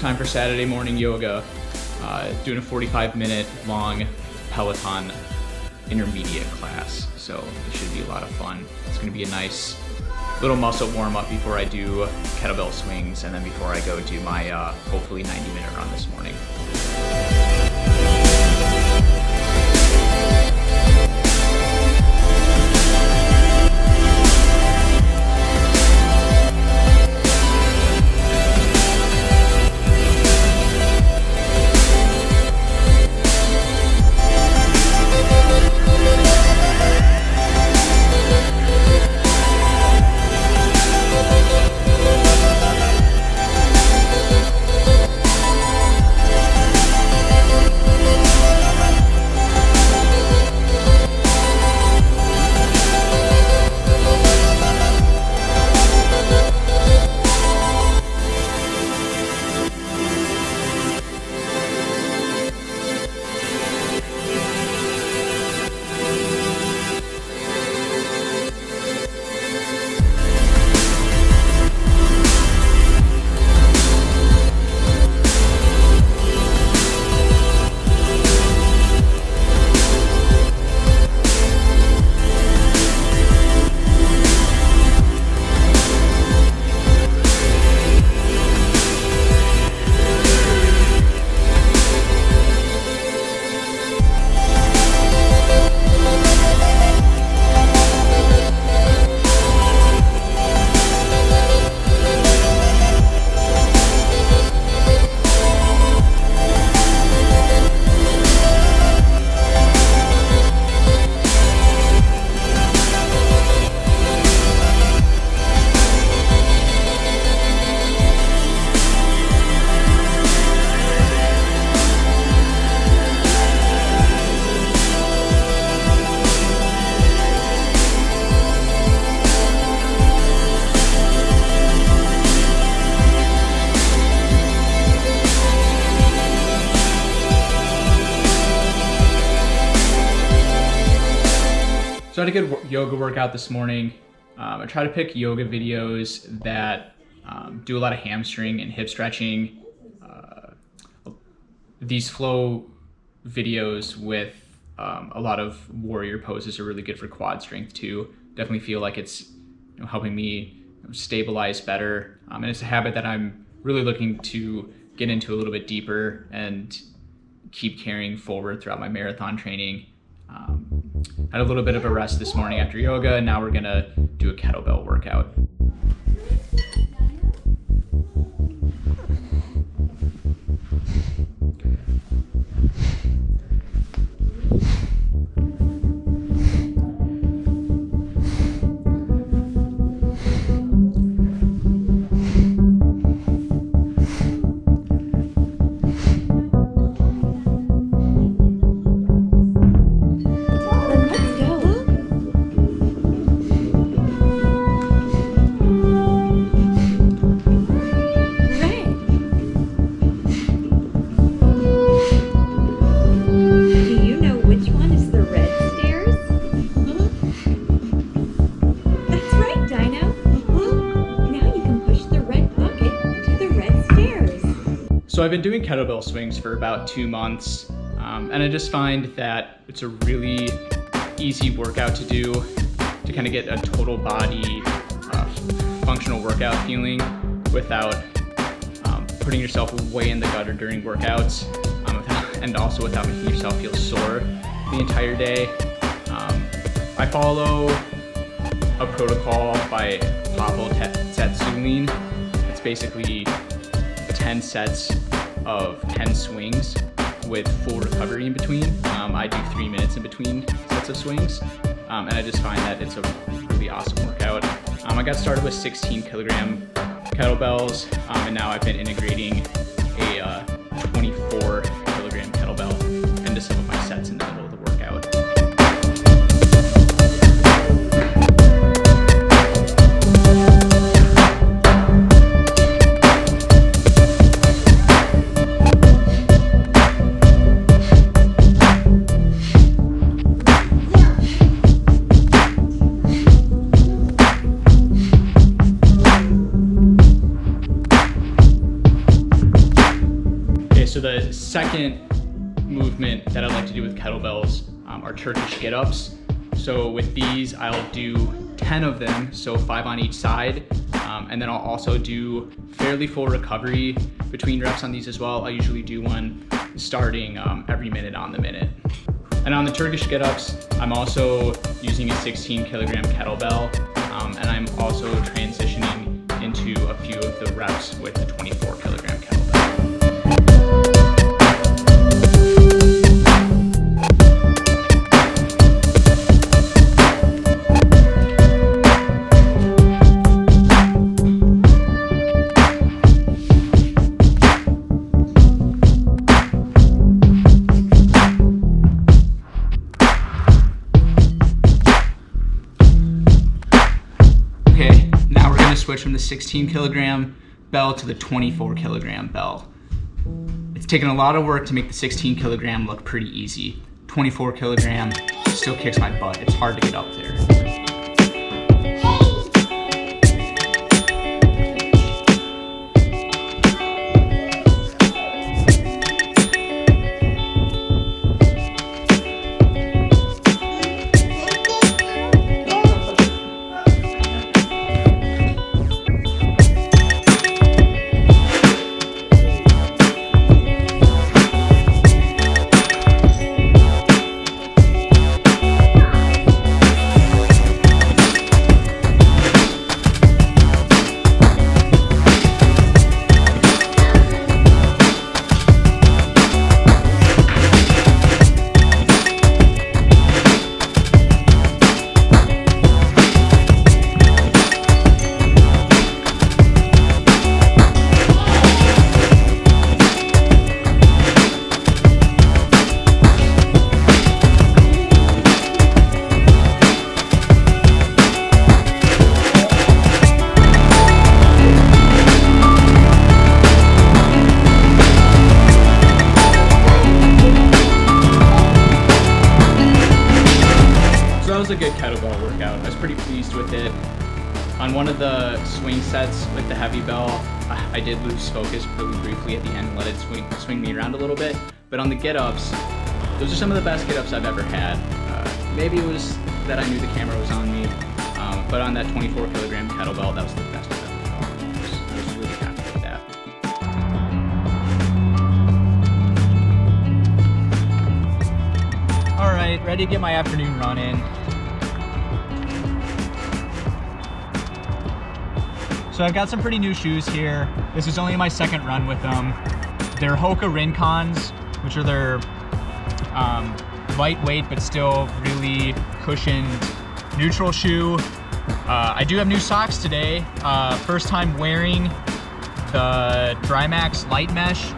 time for Saturday morning yoga. Doing a 45-minute long Peloton intermediate class, so it should be a lot of fun. It's going to be a nice little muscle warm-up before I do kettlebell swings, and then before I go do my hopefully 90-minute run this morning. So I had a good yoga workout this morning. I try to pick yoga videos that do a lot of hamstring and hip stretching. These flow videos with a lot of warrior poses are really good for quad strength too. Definitely feel like it's helping me stabilize better. And it's a habit that I'm really looking to get into a little bit deeper and keep carrying forward throughout my marathon training. Had a little bit of a rest this morning after yoga, and now we're gonna do a kettlebell workout. So I've been doing kettlebell swings for about 2 months, and I just find that it's a really easy workout to do to kind of get a total body functional workout feeling without putting yourself way in the gutter during workouts, and also without making yourself feel sore the entire day. I follow a protocol by Pavel Tsatsouline. It's basically 10 sets of 10 swings with full recovery in between. I do 3 minutes in between sets of swings, and I just find that it's a really awesome workout. I got started with 16 kilogram kettlebells, and now I've been integrating a 24 kilogram kettlebell into some of my sets in the middle of the workout. so the second movement that I like to do with kettlebells are Turkish get-ups. So with these, I'll do 10 of them, so 5 on each side. And then I'll also do fairly full recovery between reps on these as well. I usually do one starting every minute on the minute. And on the Turkish get-ups, I'm also using a 16 kilogram kettlebell, and I'm also transitioning into a few of the reps with the 24 kilogram kettlebell. Switch from the 16 kilogram bell to the 24 kilogram bell. It's taken a lot of work to make the 16 kilogram look pretty easy. 24 kilogram still kicks my butt. It's hard to get up there. A good kettlebell workout. I was pretty pleased with it. On one of the swing sets with the heavy bell, I did lose focus really briefly at the end and let it swing me around a little bit. But on the get-ups, those are some of the best get-ups I've ever had. Maybe it was that I knew the camera was on me, but on that 24 kilogram kettlebell, that was the best I've ever felt. I was really happy with that. All right, ready to get my afternoon run in. So I've got some pretty new shoes here. This is only my second run with them. They're Hoka Rincons, which are their lightweight but still really cushioned neutral shoe. I do have new socks today. First time wearing the Drymax Light Mesh.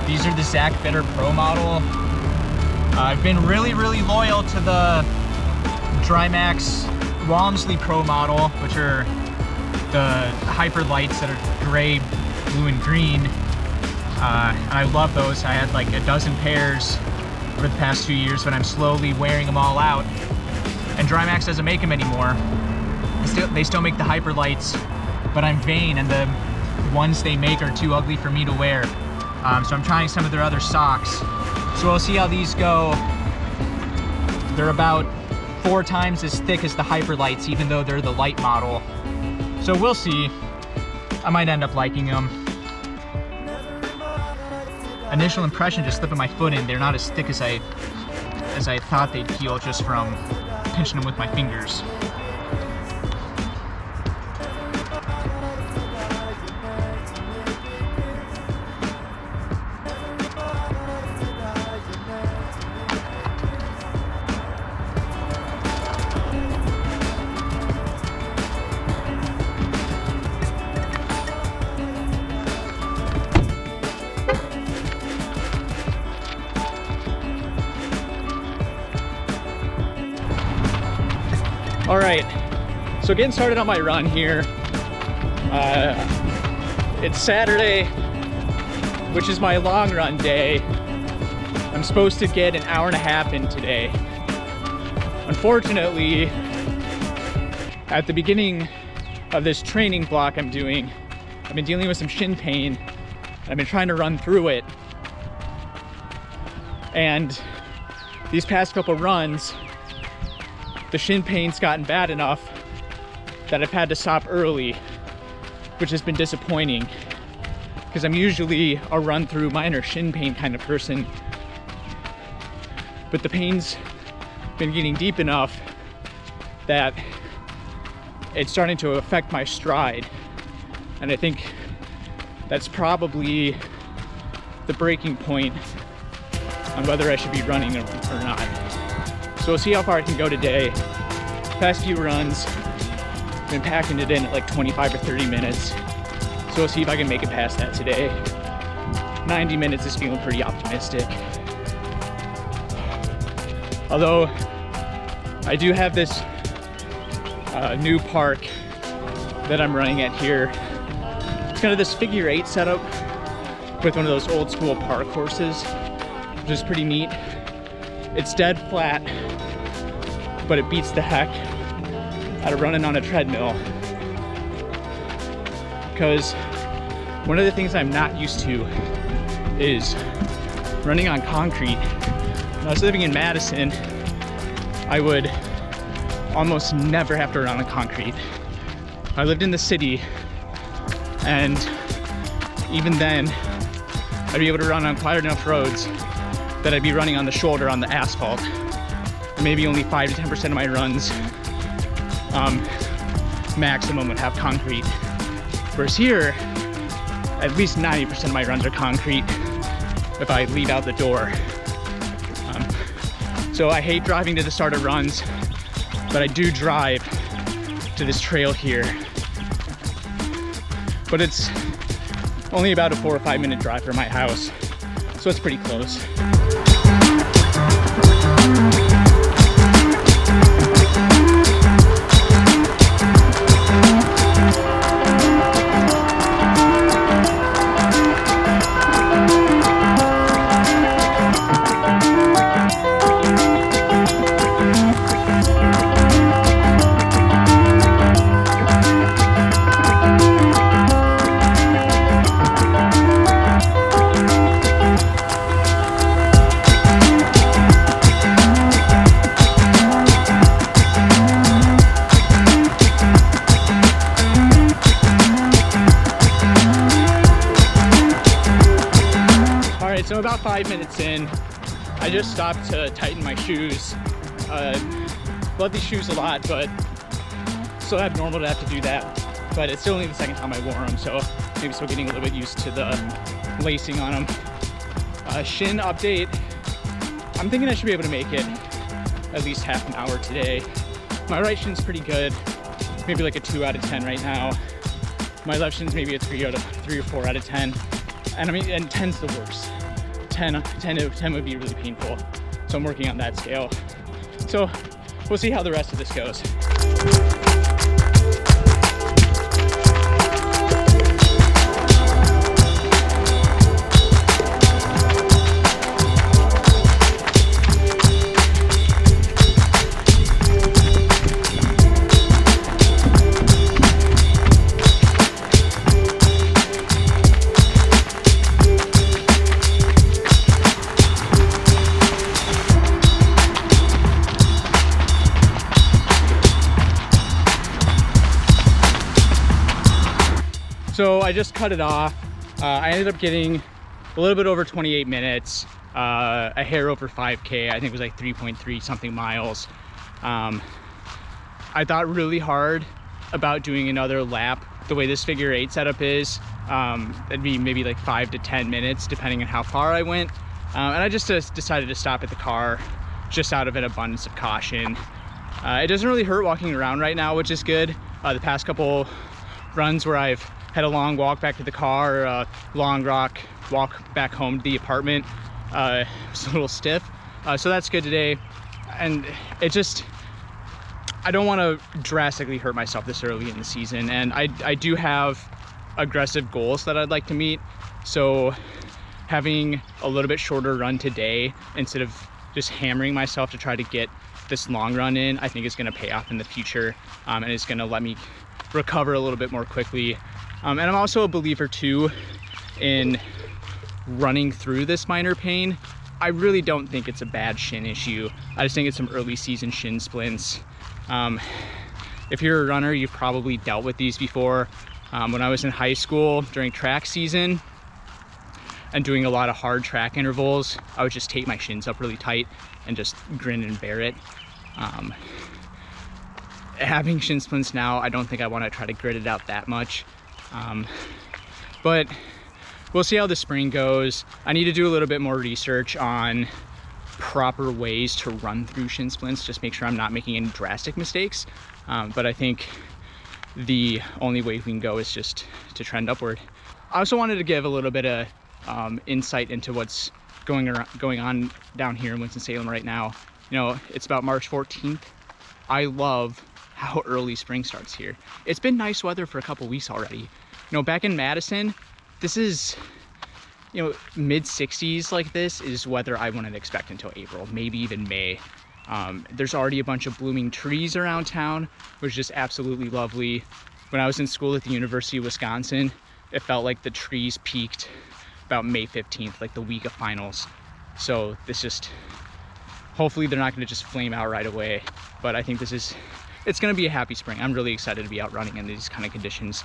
These are the Zach Bitter Pro model. I've been really loyal to the Drymax Walmsley Pro model, which are the hyper lights that are gray, blue, and green. I love those. I had like a dozen pairs over the past 2 years, but I'm slowly wearing them all out. And Drymax doesn't make them anymore. They still make the hyper lights, but I'm vain, and the ones they make are too ugly for me to wear. So I'm trying some of their other socks. So we'll see how these go. They're about 4 times as thick as the hyper lights, even though they're the light model. So we'll see. I might end up liking them. Initial impression, just slipping my foot in, they're not as thick as I thought they'd feel just from pinching them with my fingers. All right, so getting started on my run here. It's Saturday, which is my long run day. I'm supposed to get an hour and a half in today. Unfortunately, at the beginning of this training block I'm doing, I've been dealing with some shin pain, I've been trying to run through it. And these past couple runs, the shin pain's gotten bad enough that I've had to stop early, which has been disappointing because I'm usually a run through minor shin pain kind of person. But the pain's been getting deep enough that it's starting to affect my stride. And I think that's probably the breaking point on whether I should be running or not. So we'll see how far I can go today. Past few runs, been packing it in at like 25 or 30 minutes. So we'll see if I can make it past that today. 90 minutes is feeling pretty optimistic. Although I do have this new park that I'm running at here. It's kind of this figure 8 setup with one of those old school park courses, which is pretty neat. It's dead flat, but it beats the heck out of running on a treadmill. Because one of the things I'm not used to is running on concrete. When I was living in Madison, I would almost never have to run on concrete. I lived in the city, and even then, I'd be able to run on quite enough roads that I'd be running on the shoulder on the asphalt. Maybe only 5 to 10% of my runs maximum would have concrete. Whereas here, at least 90% of my runs are concrete if I leave out the door. So I hate driving to the start of runs, but I do drive to this trail here. But it's only about a 4 or 5 minute drive from my house, so it's pretty close. So about 5 minutes in, I just stopped to tighten my shoes. Love these shoes a lot, but still abnormal to have to do that. But it's still only the second time I wore them, so maybe still getting a little bit used to the lacing on them. Shin update, I'm thinking I should be able to make it at least half an hour today. My right shin's pretty good, maybe like a 2 out of 10 right now. My left shin's maybe a 3 or 4 out of 10. And I mean, and 10's the worst. 10 would be really painful. So I'm working on that scale. So we'll see how the rest of this goes. So I just cut it off. I ended up getting a little bit over 28 minutes, a hair over 5K. I think it was like 3.3 something miles. I thought really hard about doing another lap. The way this figure 8 setup is, it'd be maybe like 5 to 10 minutes depending on how far I went. And I just decided to stop at the car just out of an abundance of caution. It doesn't really hurt walking around right now, which is good. The past couple runs where I've had a long walk back to the car, or a long walk back home to the apartment, was a little stiff. So that's good today. And it just, I don't want to drastically hurt myself this early in the season. And I do have aggressive goals that I'd like to meet. So having a little bit shorter run today instead of just hammering myself to try to get this long run in, I think is going to pay off in the future, and it's going to let me recover a little bit more quickly. And I'm also a believer too in running through this minor pain. I really don't think it's a bad shin issue. I just think it's some early season shin splints. If you're a runner, you've probably dealt with these before. When I was in high school during track season and doing a lot of hard track intervals, I would just tape my shins up really tight and just grin and bear it. Having shin splints now, I don't think I want to try to grit it out that much. But we'll see how the spring goes. I need to do a little bit more research on proper ways to run through shin splints, just make sure I'm not making any drastic mistakes. But I think the only way we can go is just to trend upward. I also wanted to give a little bit of insight into what's going on down here in Winston-Salem right now. You know, it's about March 14th. I love how early spring starts here. It's been nice weather for a couple weeks already. You know, back in Madison, this is, you know, mid 60s like this is weather I wouldn't expect until April, maybe even May. There's already a bunch of blooming trees around town, which is just absolutely lovely. When I was in school at the University of Wisconsin, it felt like the trees peaked about May 15th, like the week of finals. So this just, hopefully they're not gonna just flame out right away, but I think it's gonna be a happy spring. I'm really excited to be out running in these kind of conditions.